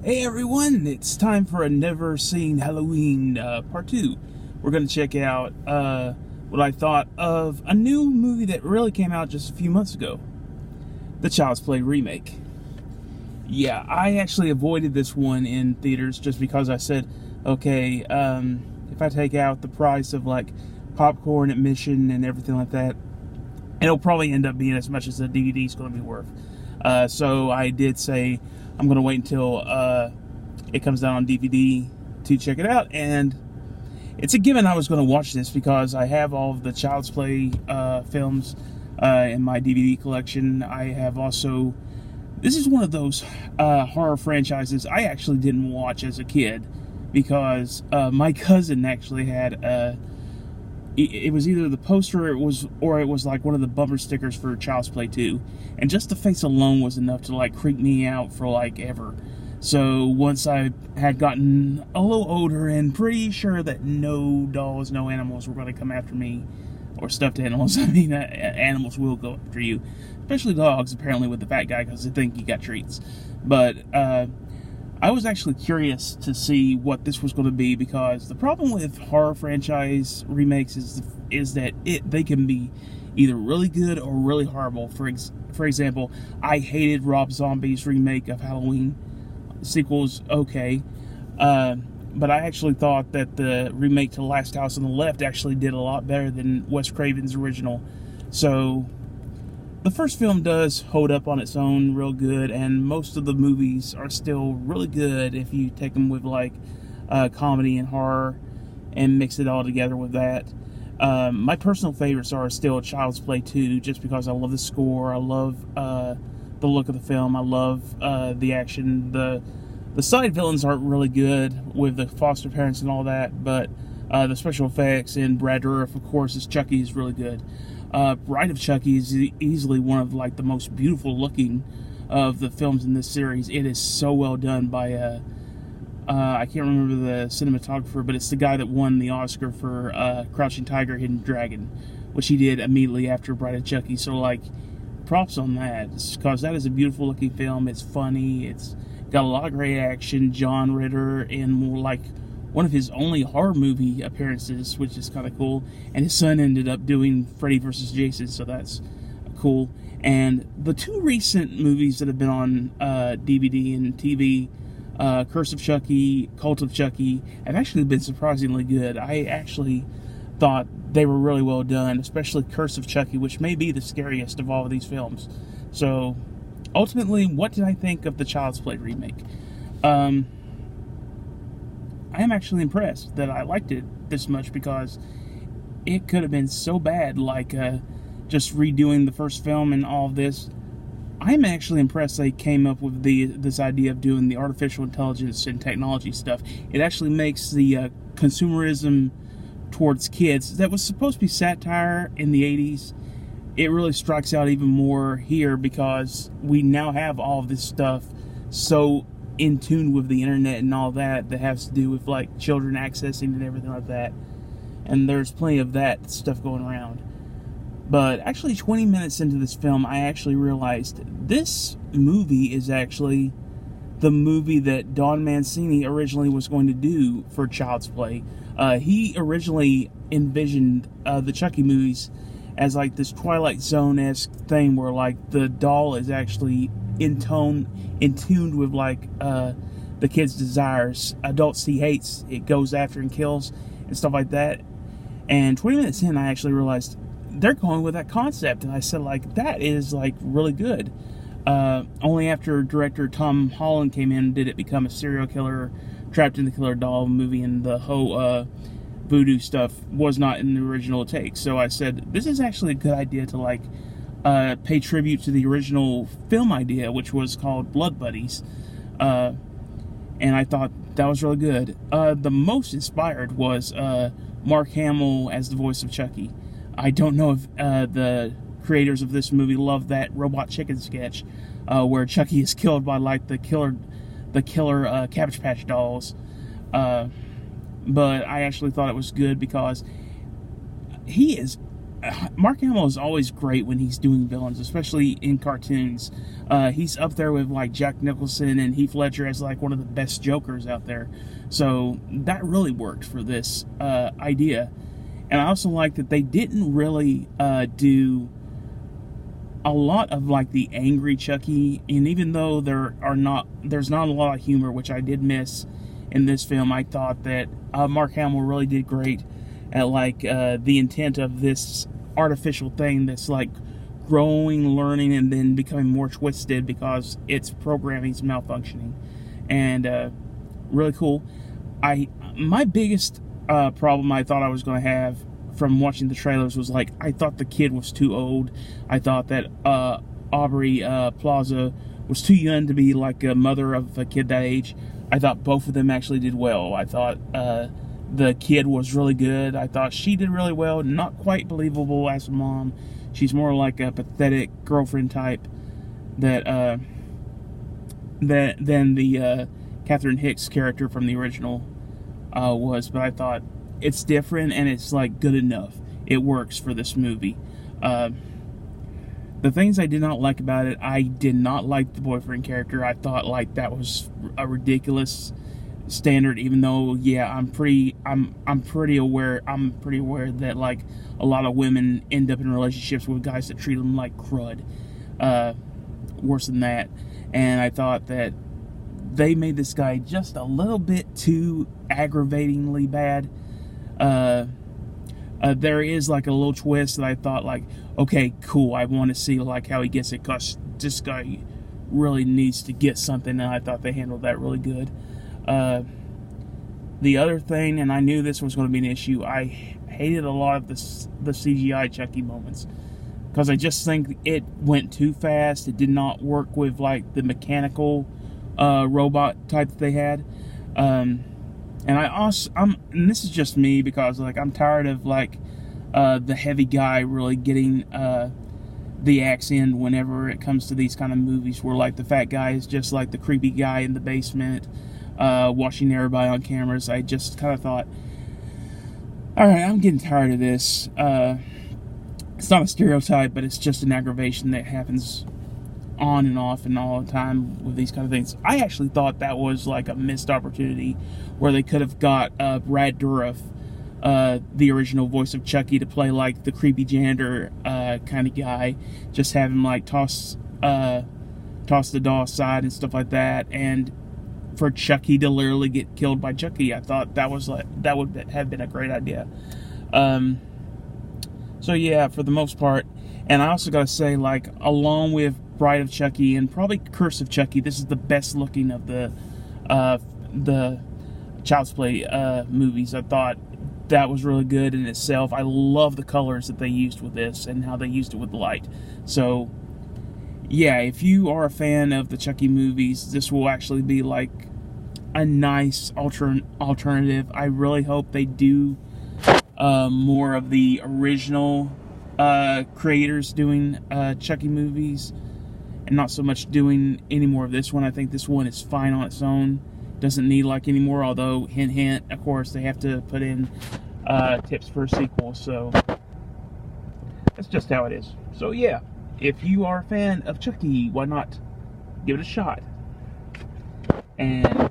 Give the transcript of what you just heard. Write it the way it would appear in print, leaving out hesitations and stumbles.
Hey everyone, it's time for a Never Seen Halloween part 2. We're going to check out what I thought of a new movie that really came out just a few months ago, the Child's Play remake. Yeah, I actually avoided this one in theaters just because I said, okay, if I take out the price of like popcorn, admission, and everything like that, it'll probably end up being as much as the DVD is going to be worth. So I did say I'm going to wait until it comes out on DVD to check it out. And it's a given I was going to watch this because I have all of the Child's Play films in my DVD collection. I have also... This is one of those horror franchises I actually didn't watch as a kid because my cousin actually had... It was either the poster or it was like one of the bumper stickers for Child's Play 2. And just the face alone was enough to like creep me out for like ever. So once I had gotten a little older and pretty sure that no dolls, no animals were going to come after me, or stuffed animals, I mean animals will go after you. Especially dogs, apparently, with the fat guy because they think you got treats. But I was actually curious to see what this was going to be because the problem with horror franchise remakes is that they can be either really good or really horrible. For example, I hated Rob Zombie's remake of Halloween. The sequel's okay, but I actually thought that the remake to Last House on the Left actually did a lot better than Wes Craven's original. So the first film does hold up on its own real good, and most of the movies are still really good if you take them with like comedy and horror and mix it all together with that. My personal favorites are still Child's Play 2, just because I love the score, I love the look of the film, I love the action. The side villains aren't really good with the foster parents and all that, but the special effects and Brad Dourif, of course, as Chucky is really good. Bride of Chucky is easily one of like the most beautiful looking of the films in this series. It is so well done by I can't remember the cinematographer, but it's the guy that won the Oscar for Crouching Tiger, Hidden Dragon, which he did immediately after Bride of Chucky. So like, props on that, because that is a beautiful looking film. It's funny. It's got a lot of great action. John Ritter in more like one of his only horror movie appearances, which is kind of cool. And his son ended up doing Freddy vs. Jason, so that's cool. And the two recent movies that have been on DVD and TV, Curse of Chucky, Cult of Chucky, have actually been surprisingly good. I actually thought they were really well done, especially Curse of Chucky, which may be the scariest of all of these films. So, ultimately, what did I think of the Child's Play remake? I am actually impressed that I liked it this much because it could have been so bad, like just redoing the first film and all of this. I'm actually impressed they came up with this idea of doing the artificial intelligence and technology stuff. It actually makes the consumerism towards kids that was supposed to be satire in the 80s. It really strikes out even more here because we now have all of this stuff so in tune with the internet and all that has to do with like children accessing and everything like that. And there's plenty of that stuff going around. But actually 20 minutes into this film, I actually realized this movie is actually the movie that Don Mancini originally was going to do for Child's Play. He originally envisioned the Chucky movies as like this Twilight Zone-esque thing where like the doll is actually in tuned with like the kid's desires. Adults he hates, it goes after and kills and stuff like that. And 20 minutes in, I actually realized they're going with that concept, and I said like, that is like really good. Only after director Tom Holland came in did it become a serial killer trapped in the killer doll movie, and the whole voodoo stuff was not in the original take. So I said, this is actually a good idea to like pay tribute to the original film idea, which was called Blood Buddies. And I thought that was really good. The most inspired was Mark Hamill as the voice of Chucky. I don't know if the creators of this movie love that Robot Chicken sketch where Chucky is killed by like the killer Cabbage Patch dolls. But I actually thought it was good because he is Mark Hamill is always great when he's doing villains, especially in cartoons. He's up there with like Jack Nicholson and Heath Ledger as like one of the best Jokers out there. So that really worked for this idea. And I also like that they didn't really do a lot of like the angry Chucky, and even though there's not a lot of humor, which I did miss in this film, I thought that Mark Hamill really did great at like the intent of this artificial thing that's like growing, learning, and then becoming more twisted because its programming's malfunctioning. And really cool. My biggest problem I thought I was going to have from watching the trailers was like, I thought the kid was too old. I thought that Aubrey Plaza was too young to be like a mother of a kid that age. I thought both of them actually did well. I thought the kid was really good. I thought she did really well. Not quite believable as a mom. She's more like a pathetic girlfriend type than the Catherine Hicks character from the original was. But I thought it's different and it's like good enough. It works for this movie. The things I did not like about it, I did not like the boyfriend character. I thought like that was a ridiculous standard, even though I'm pretty aware that like a lot of women end up in relationships with guys that treat them like crud, worse than that. And I thought that they made this guy just a little bit too aggravatingly bad. There is like a little twist that I thought like, okay, cool, I want to see like how he gets it, because this guy really needs to get something, and I thought they handled that really good. The other thing, and I knew this was going to be an issue, I hated a lot of the CGI Chucky moments, because I just think it went too fast. It did not work with like the mechanical robot type that they had. And and this is just me, because like I'm tired of like the heavy guy really getting the axe in whenever it comes to these kind of movies, where like the fat guy is just like the creepy guy in the basement watching everybody on cameras. I just kind of thought, alright, I'm getting tired of this. It's not a stereotype, but it's just an aggravation that happens on and off and all the time with these kind of things. I actually thought that was like a missed opportunity, where they could have got Brad Dourif, the original voice of Chucky, to play like the creepy janitor kind of guy. Just have him like toss the doll aside and stuff like that, and for Chucky to literally get killed by Chucky. I thought that would have been a great idea. So yeah, for the most part. And I also gotta say, like, along with Bride of Chucky and probably Curse of Chucky, this is the best looking of the Child's Play movies. I thought that was really good in itself. I love the colors that they used with this and how they used it with the light. So yeah, if you are a fan of the Chucky movies, this will actually be like a nice alternative. I really hope they do more of the original creators doing Chucky movies, and not so much doing any more of this one. I think this one is fine on its own. Doesn't need like any more, although hint hint, of course they have to put in tips for a sequel, so that's just how it is. So yeah, if you are a fan of Chucky, why not give it a shot? And